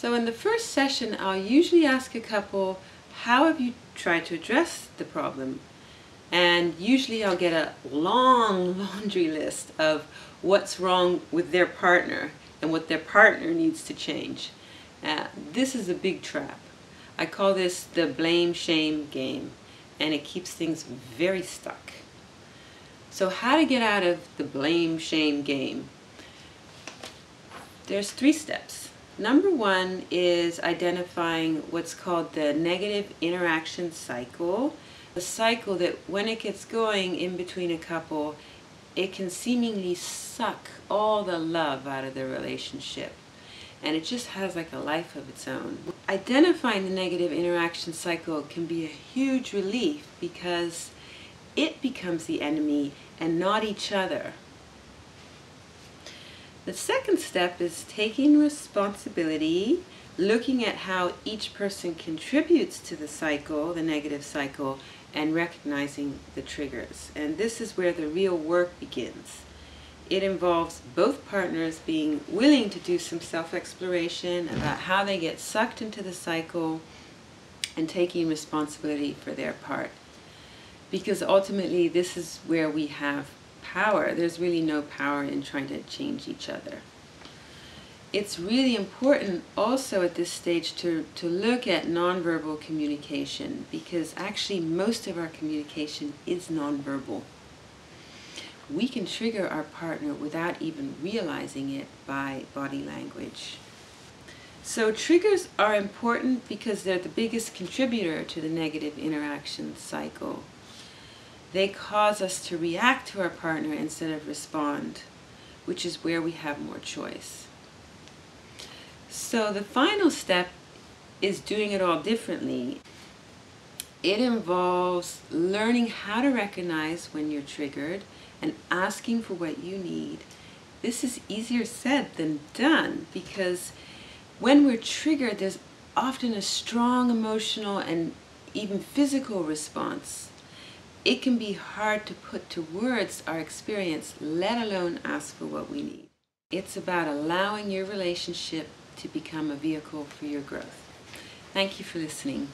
So in the first session, I'll usually ask a couple, how have you tried to address the problem? And usually I'll get a long laundry list of what's wrong with their partner and what their partner needs to change. This is a big trap. I call this the blame-shame game, and it keeps things very stuck. So how to get out of the blame-shame game? There's 3 steps. Number 1 is identifying what's called the negative interaction cycle. A cycle that when it gets going in between a couple, it can seemingly suck all the love out of the relationship. And it just has like a life of its own. Identifying the negative interaction cycle can be a huge relief because it becomes the enemy and not each other. The second step is taking responsibility, looking at how each person contributes to the cycle, the negative cycle, and recognizing the triggers. And this is where the real work begins. It involves both partners being willing to do some self-exploration about how they get sucked into the cycle and taking responsibility for their part. Because ultimately this is where we have power. There's really no power in trying to change each other. It's really important also at this stage to look at nonverbal communication, because actually most of our communication is nonverbal. We can trigger our partner without even realizing it by body language. So triggers are important because they're the biggest contributor to the negative interaction cycle. They cause us to react to our partner instead of respond, which is where we have more choice. So the final step is doing it all differently. It involves learning how to recognize when you're triggered and asking for what you need. This is easier said than done, because when we're triggered, there's often a strong emotional and even physical response. It can be hard to put to words our experience, let alone ask for what we need. It's about allowing your relationship to become a vehicle for your growth. Thank you for listening.